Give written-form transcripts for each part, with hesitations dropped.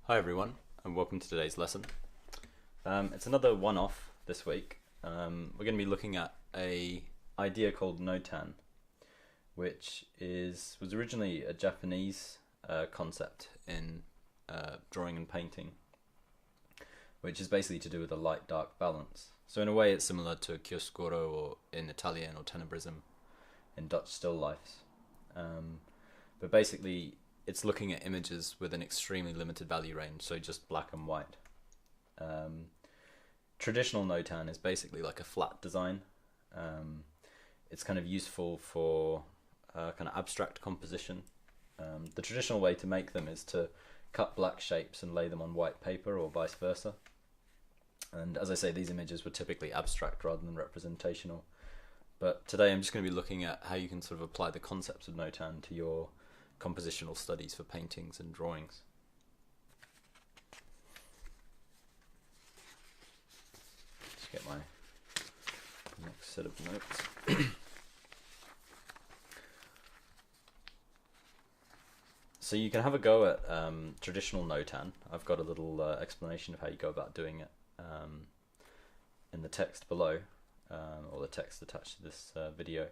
Hi everyone, and welcome to today's lesson. It's another one-off this week. We're going to be looking at an idea called Nōtan, which was originally a Japanese concept in drawing and painting, which is basically to do with a light-dark balance. So in a way it's similar to chiaroscuro or in Italian, or tenebrism in Dutch still lifes. But basically it's looking at images with an extremely limited value range, so just black and white. Traditional Nōtan is basically like a flat design. It's kind of useful for kind of abstract composition. The traditional way to make them is to cut black shapes and lay them on white paper, or vice versa. And as I say, these images were typically abstract rather than representational. But today I'm just going to be looking at how you can sort of apply the concepts of Nōtan to your compositional studies for paintings and drawings. Just get my next set of notes. So you can have a go at traditional Nōtan. I've got a little explanation of how you go about doing it in the text below, or the text attached to this video.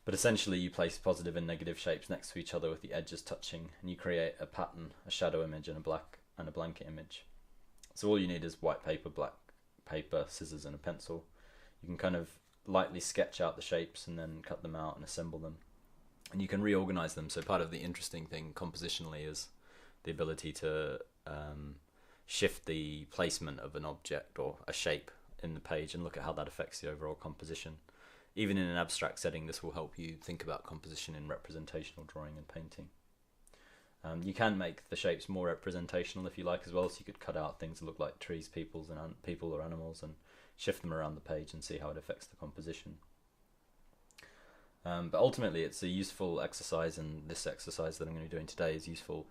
But essentially you place positive and negative shapes next to each other with the edges touching, and you create a pattern, a shadow image and a blanket image. So all you need is white paper, black paper, scissors and a pencil. You can kind of lightly sketch out the shapes and then cut them out and assemble them. And you can reorganize them. So part of the interesting thing compositionally is the ability to shift the placement of an object or a shape in the page and look at how that affects the overall composition. Even in an abstract setting, this will help you think about composition in representational drawing and painting. You can make the shapes more representational if you like as well, so you could cut out things that look like trees, people or animals, and shift them around the page and see how it affects the composition. But ultimately it's a useful exercise, and this exercise that I'm going to be doing today is useful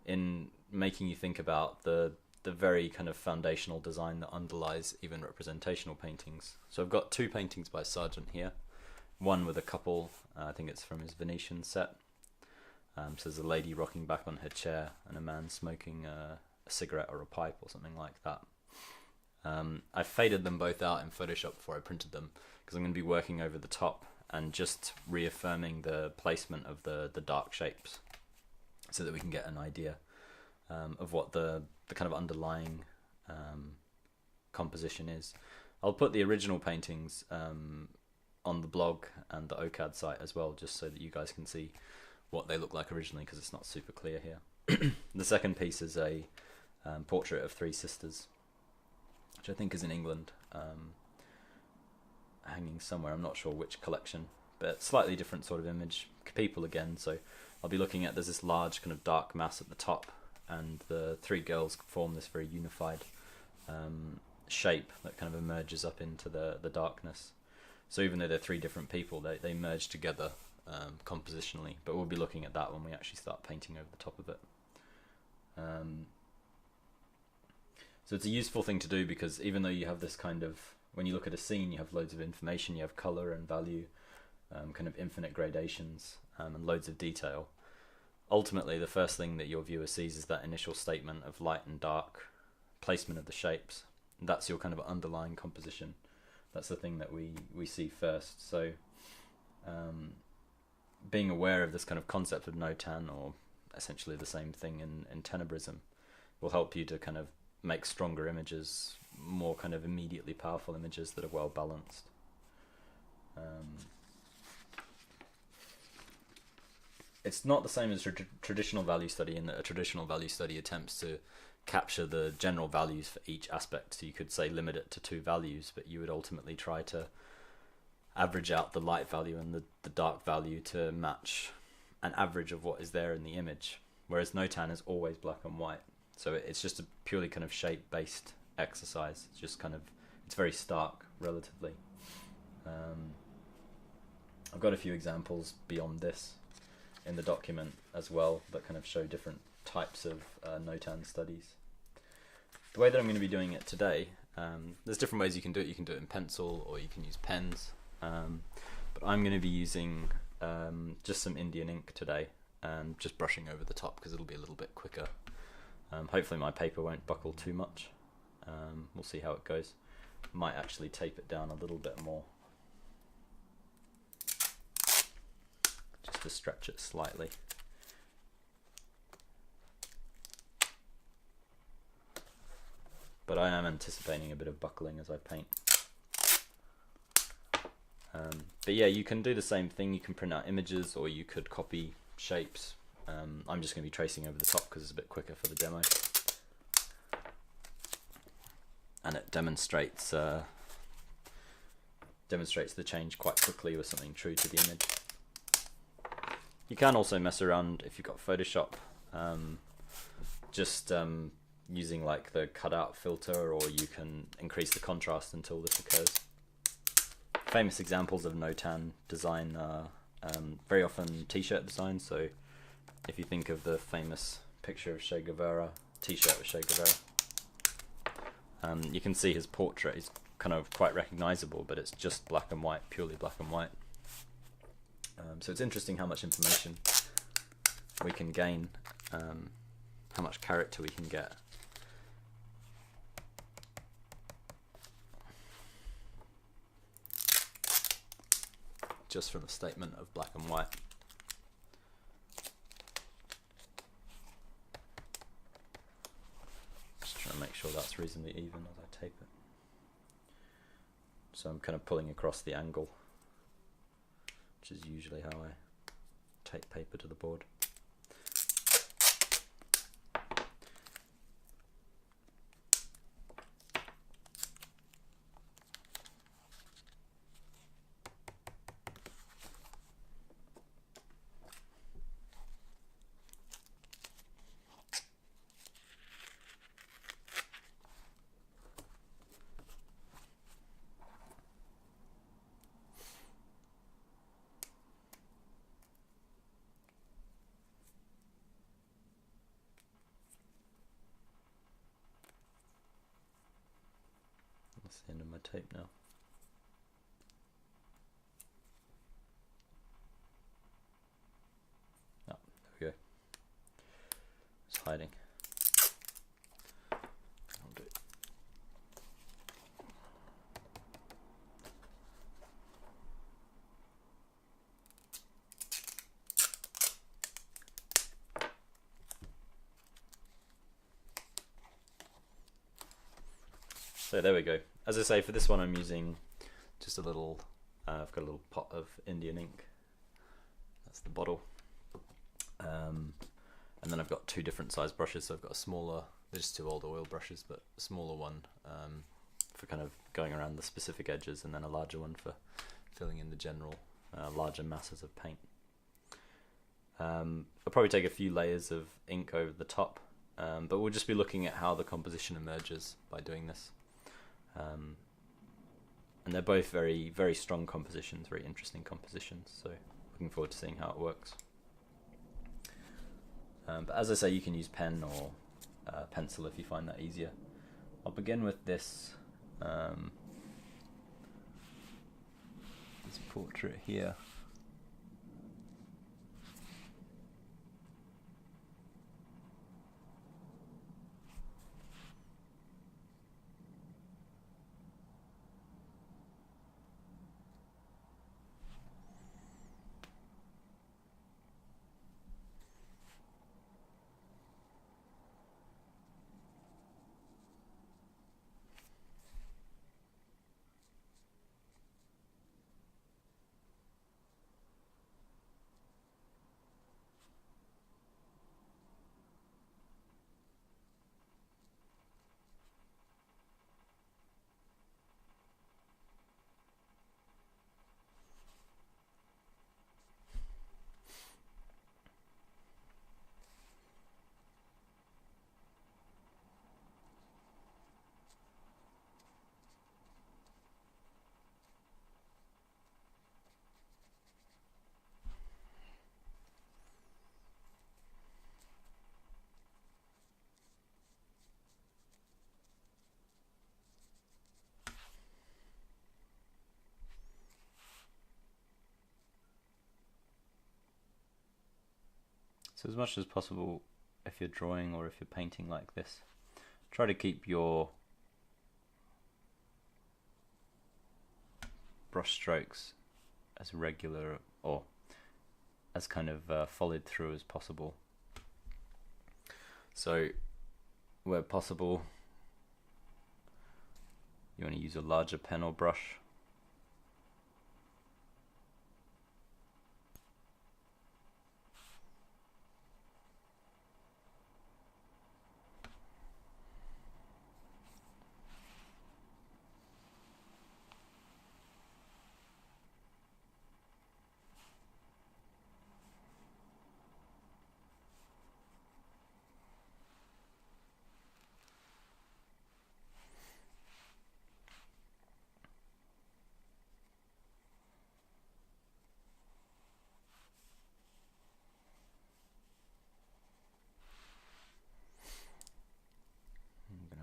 in making you think about the very kind of foundational design that underlies even representational paintings. So I've got two paintings by Sargent here. One with a couple, I think it's from his Venetian set. So there's a lady rocking back on her chair and a man smoking a cigarette or a pipe or something like that. I faded them both out in Photoshop before I printed them, because I'm going to be working over the top and just reaffirming the placement of the dark shapes so that we can get an idea of what the kind of underlying composition is. I'll put the original paintings on the blog and the OCAD site as well, just so that you guys can see what they look like originally, because it's not super clear here. The second piece is a portrait of three sisters, which I think is in England, hanging somewhere. I'm not sure which collection, but slightly different sort of image. People again, so I'll be looking at, there's this large kind of dark mass at the top, and the three girls form this very unified shape that kind of emerges up into the darkness. So even though they're three different people, they merge together compositionally, but we'll be looking at that when we actually start painting over the top of it. So it's a useful thing to do, because even though you have this kind of, when you look at a scene, you have loads of information, you have color and value, kind of infinite gradations, and loads of detail. Ultimately, the first thing that your viewer sees is that initial statement of light and dark, placement of the shapes. That's your kind of underlying composition. That's the thing that we see first. So being aware of this kind of concept of Nōtan, or essentially the same thing in tenebrism, will help you to kind of make stronger images, more kind of immediately powerful images that are well balanced. It's not the same as traditional value study, in that a traditional value study attempts to capture the general values for each aspect. So you could say limit it to 2 values, but you would ultimately try to average out the light value and the dark value to match an average of what is there in the image. Whereas Nōtan is always black and white. So it's just a purely kind of shape-based exercise. It's just kind of, it's very stark relatively. I've got a few examples beyond this in the document as well that kind of show different types of Nōtan studies. The way that I'm going to be doing it today, there's different ways you can do it. You can do it in pencil, or you can use pens, but I'm going to be using just some Indian ink today, and just brushing over the top because it'll be a little bit quicker. Hopefully my paper won't buckle too much. We'll see how it goes. Might actually tape it down a little bit more, just to stretch it slightly. But I am anticipating a bit of buckling as I paint. But yeah, you can do the same thing. You can print out images, or you could copy shapes. I'm just going to be tracing over the top because it's a bit quicker for the demo. And it demonstrates the change quite quickly with something true to the image. You can also mess around if you've got Photoshop, using like the cutout filter, or you can increase the contrast until this occurs. Famous examples of Nōtan design are very often t-shirt design. So if you think of the famous picture of Che Guevara, t-shirt with Che Guevara, you can see his portrait is kind of quite recognizable, but it's just black and white, purely black and white. So it's interesting how much information we can gain, how much character we can get. Just from a statement of black and white. Just trying to make sure that's reasonably even as I tape it. So I'm kind of pulling across the angle, which is usually how I tape paper to the board. That's the end of my tape now. Oh, there we go. It's hiding. I'll do it. So there we go. As I say, for this one I'm using just a little, I've got a little pot of Indian ink. That's the bottle. And then I've got two different size brushes. So I've got a smaller, they're just two old oil brushes, but a smaller one for kind of going around the specific edges, and then a larger one for filling in the general larger masses of paint. I'll probably take a few layers of ink over the top, but we'll just be looking at how the composition emerges by doing this. And they're both very, very strong compositions, very interesting compositions, so looking forward to seeing how it works. But as I say, you can use pen or pencil if you find that easier. I'll begin with this, this portrait here. So as much as possible, if you're drawing or if you're painting like this, try to keep your brush strokes as regular or as kind of followed through as possible. So where possible, you want to use a larger pen or brush.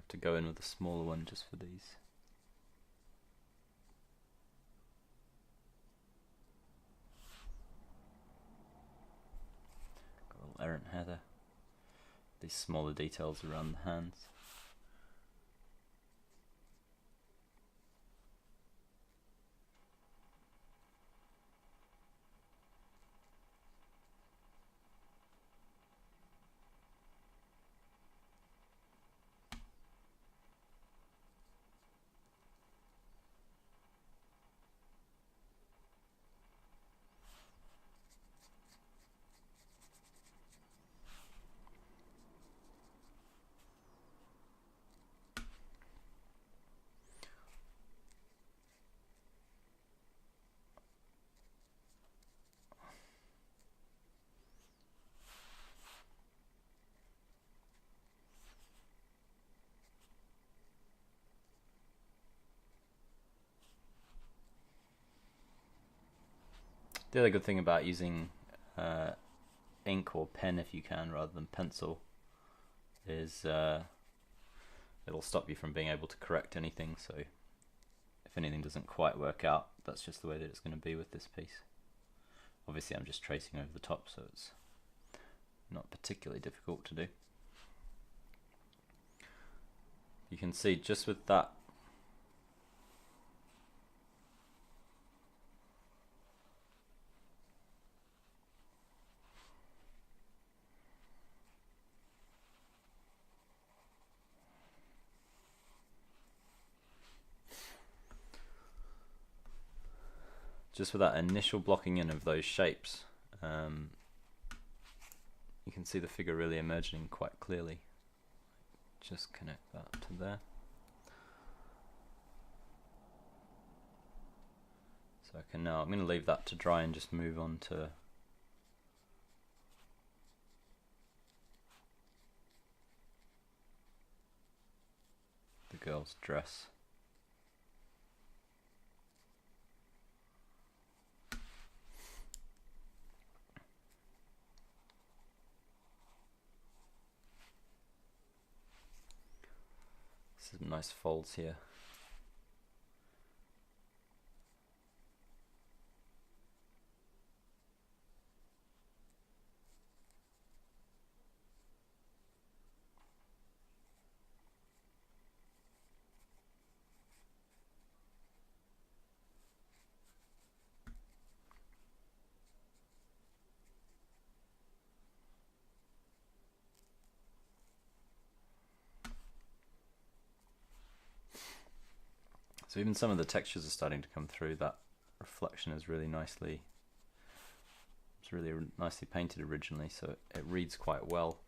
To go in with a smaller one just for these. Got a little errant header. These smaller details around the hands. The other good thing about using ink or pen, if you can, rather than pencil, is it'll stop you from being able to correct anything. So if anything doesn't quite work out, that's just the way that it's going to be with this piece. Obviously I'm just tracing over the top, so it's not particularly difficult to do. You can see just with that initial blocking in of those shapes, you can see the figure really emerging quite clearly. Just connect that to there. So I'm going to leave that to dry and just move on to the girl's dress. Some nice folds here. So even some of the textures are starting to come through. That reflection is really nicely, it's really nicely painted originally, so it reads quite well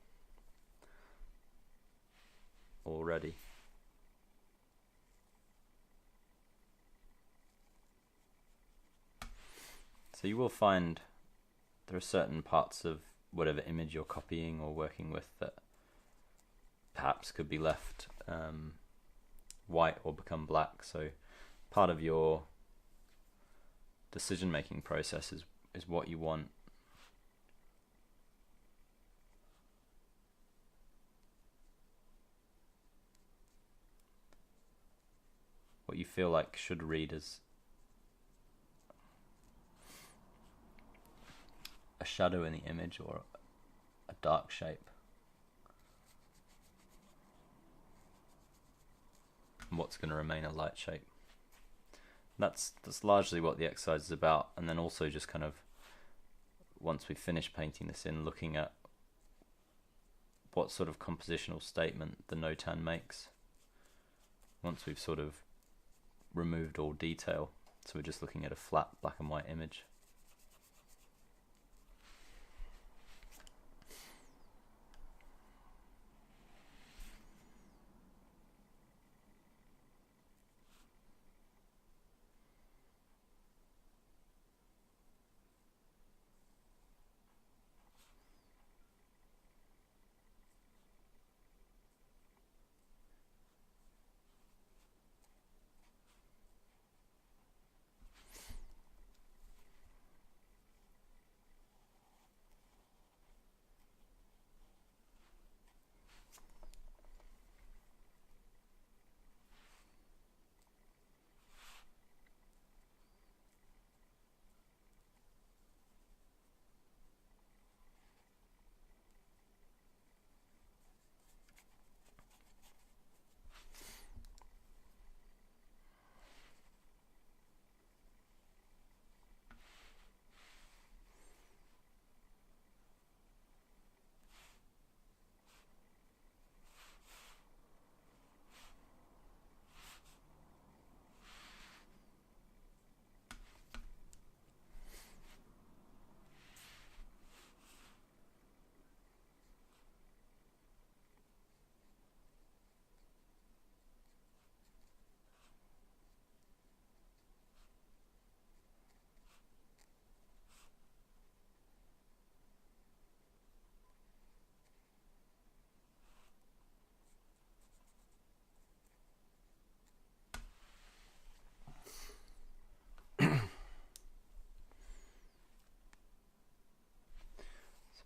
already. So you will find there are certain parts of whatever image you're copying or working with that perhaps could be left white or become black. So part of your decision making process is what you want what you feel like should read as a shadow in the image or a dark shape. and what's going to remain a light shape. That's largely what the exercise is about, and then also just kind of, once we've finished painting this in, looking at what sort of compositional statement the Nōtan makes once we've sort of removed all detail. So we're just looking at a flat black and white image.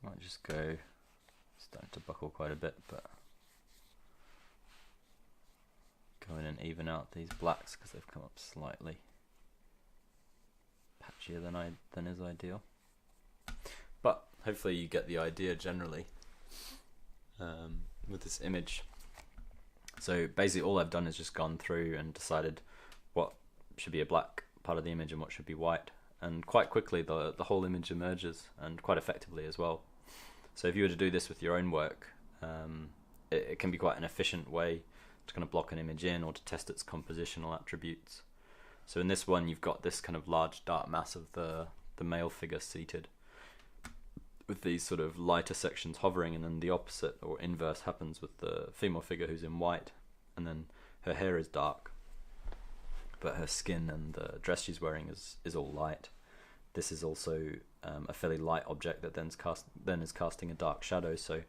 Might just go, starting to buckle quite a bit, but go in and even out these blacks because they've come up slightly patchier than is ideal. But hopefully you get the idea generally with this image. So basically all I've done is just gone through and decided what should be a black part of the image and what should be white. And quite quickly the whole image emerges, and quite effectively as well. So if you were to do this with your own work, it can be quite an efficient way to kind of block an image in or to test its compositional attributes. So in this one you've got this kind of large dark mass of the male figure seated, with these sort of lighter sections hovering, and then the opposite or inverse happens with the female figure who's in white, and then her hair is dark, but her skin and the dress she's wearing is all light. This is also a fairly light object that then is casting a dark shadow, so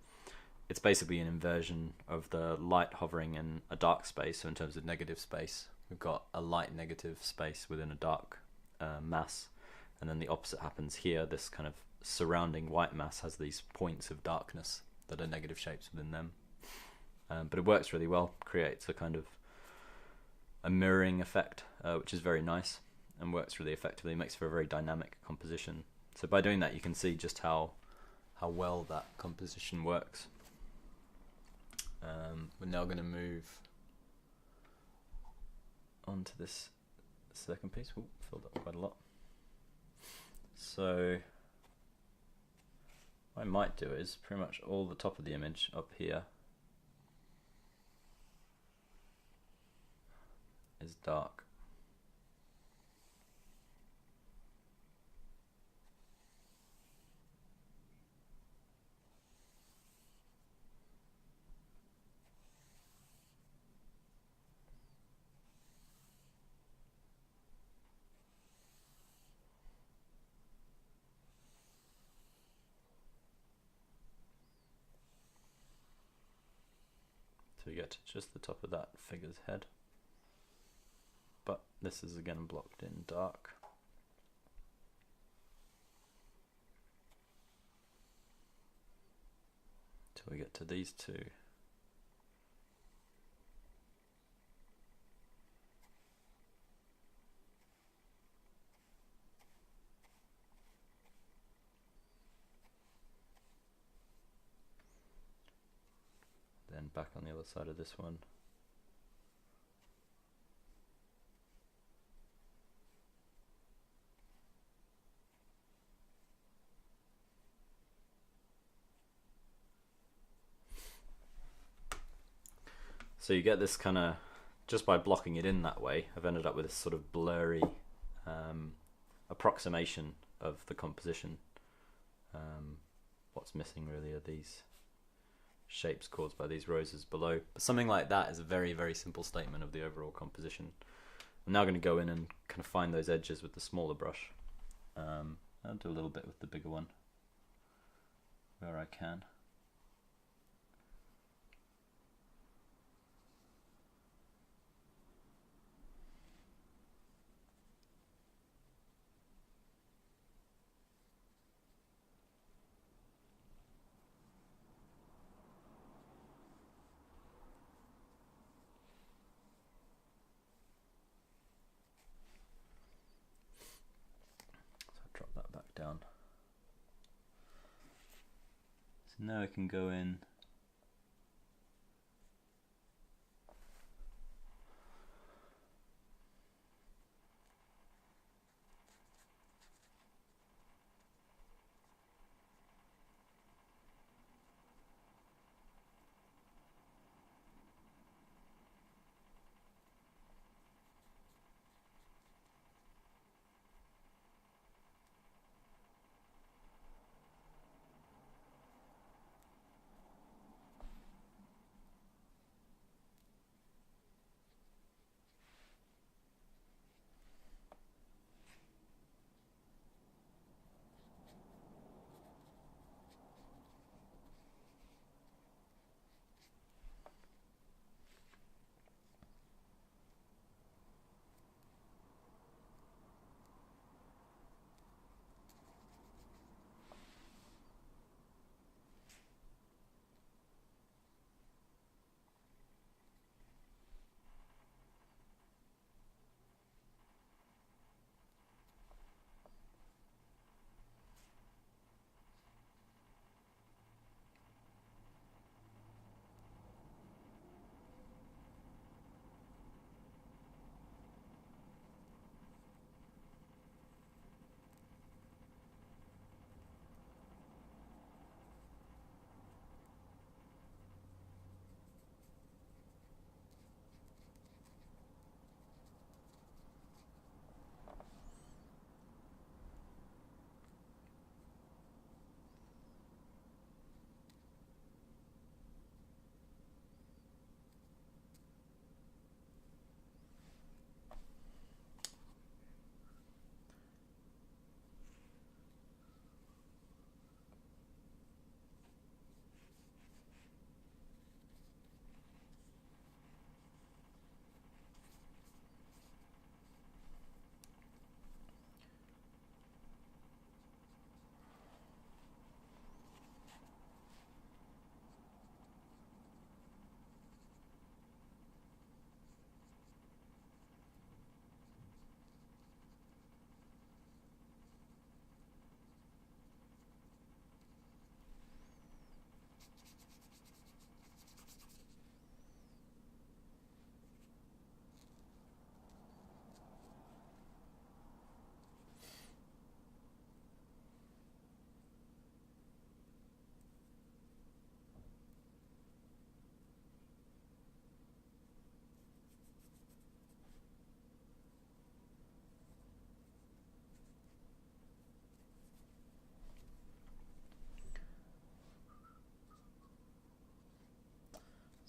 it's basically an inversion of the light hovering in a dark space. So in terms of negative space, we've got a light negative space within a dark mass, and then the opposite happens here. This kind of surrounding white mass has these points of darkness that are negative shapes within them, but it works really well, creates a kind of a mirroring effect, which is very nice and works really effectively, makes for a very dynamic composition. So by doing that you can see just how well that composition works. We're now going to move on to this second piece. Ooh, filled up quite a lot. So what I might do is pretty much all the top of the image up here is dark. So we get to just the top of that figure's head, but this is again blocked in dark. Till we get to these two. Then back on the other side of this one. So you get this kind of, just by blocking it in that way, I've ended up with this sort of blurry approximation of the composition. What's missing really are these shapes caused by these roses below. But something like that is a very, very simple statement of the overall composition. I'm now going to go in and kind of find those edges with the smaller brush. I'll do a little bit with the bigger one where I can. Drop that back down. So now I can go in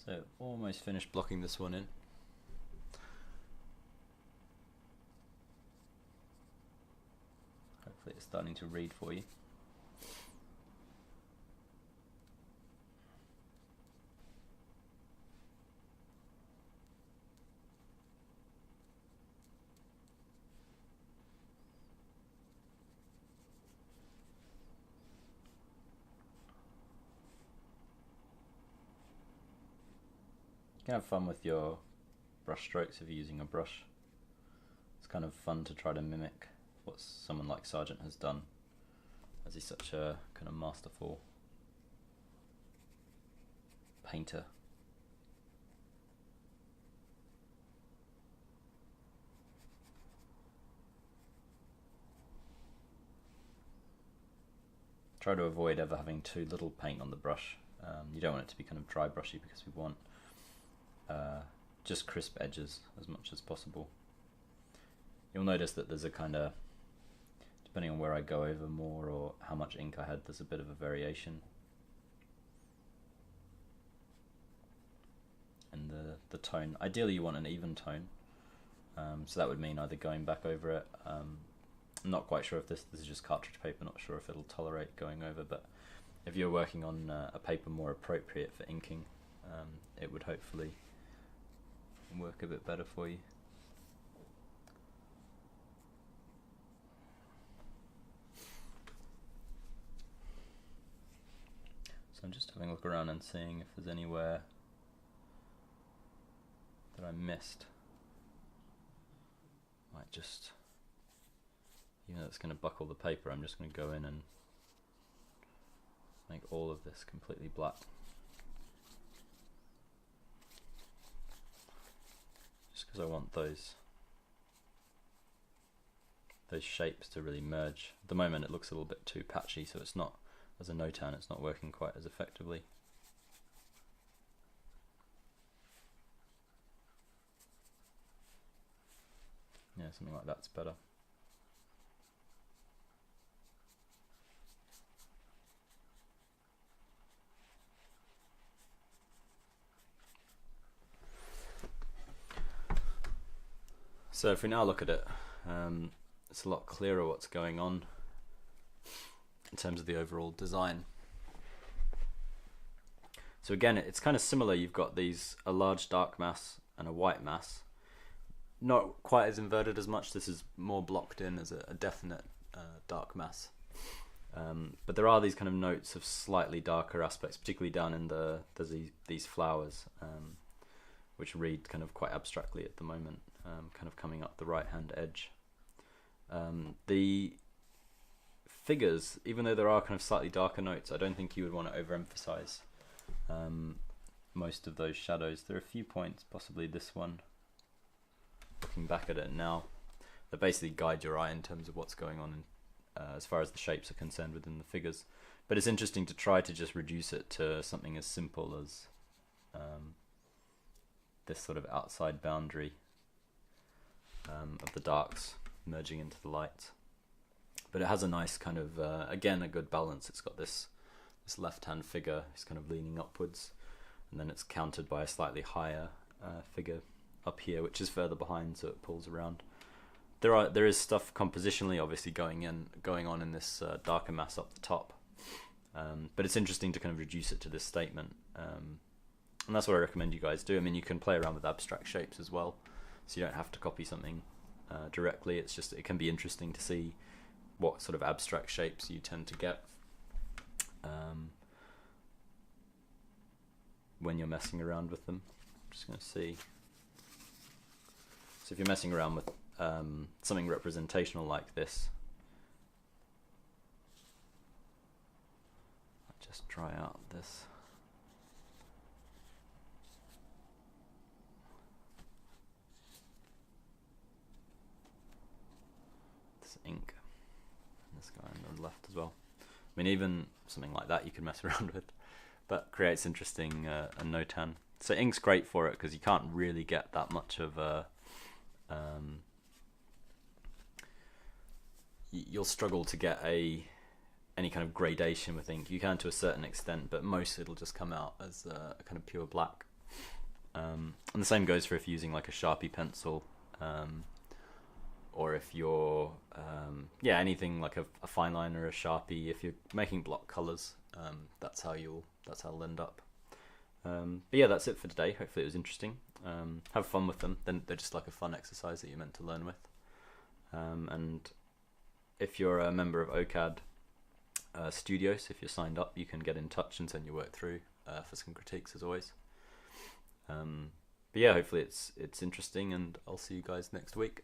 So almost finished blocking this one in. Hopefully it's starting to read for you. You can have fun with your brush strokes if you're using a brush. It's kind of fun to try to mimic what someone like Sargent has done, as he's such a kind of masterful painter. Try to avoid ever having too little paint on the brush. You don't want it to be kind of dry brushy because we want just crisp edges as much as possible. You'll notice that there's a kind of, depending on where I go over more or how much ink I had, there's a bit of a variation. And the tone, ideally you want an even tone, so that would mean either going back over it. I'm not quite sure if this is just cartridge paper, not sure if it'll tolerate going over, but if you're working on a paper more appropriate for inking, it would hopefully work a bit better for you. So I'm just having a look around and seeing if there's anywhere that I missed. Might just, even though it's going to buckle the paper, I'm just going to go in and make all of this completely black. Just because I want those shapes to really merge. At the moment it looks a little bit too patchy, so it's not, as a Nōtan, it's not working quite as effectively. Yeah, something like that's better. So if we now look at it, it's a lot clearer what's going on in terms of the overall design. So again, it's kind of similar. You've got a large dark mass and a white mass. Not quite as inverted as much. This is more blocked in as a definite dark mass. But there are these kind of notes of slightly darker aspects, particularly down in there's these flowers, which read kind of quite abstractly at the moment, kind of coming up the right-hand edge. The figures, even though there are kind of slightly darker notes, I don't think you would want to overemphasize most of those shadows. There are a few points, possibly this one, looking back at it now, that basically guide your eye in terms of what's going on as far as the shapes are concerned within the figures. But it's interesting to try to just reduce it to something as simple as this sort of outside boundary of the darks merging into the light. But it has a nice kind of, again, a good balance. It's got this left-hand figure is kind of leaning upwards, and then it's countered by a slightly higher figure up here, which is further behind, so it pulls around. There is stuff compositionally, obviously, going on in this darker mass up the top, but it's interesting to kind of reduce it to this statement, and that's what I recommend you guys do. I mean, you can play around with abstract shapes as well, so you don't have to copy something directly. It's just, it can be interesting to see what sort of abstract shapes you tend to get when you're messing around with them. I'm just going to see. So if you're messing around with something representational like this, I'll just try out this. This ink. And this guy on the left as well. I mean, even something like that you can mess around with, but creates interesting a Nōtan. So ink's great for it because you can't really get that much of a you'll struggle to get any kind of gradation with ink. You can to a certain extent, but most it'll just come out as a kind of pure black. And the same goes for if you're using like a Sharpie pencil, or if you're anything like a fine line or a Sharpie. If you're making block colors, that's how it'll end up. But yeah, that's it for today. Hopefully it was interesting. Have fun with them. Then they're just like a fun exercise that you're meant to learn with. And if you're a member of OCAD Studios, if you're signed up, you can get in touch and send your work through for some critiques as always. But yeah, hopefully it's interesting, and I'll see you guys next week.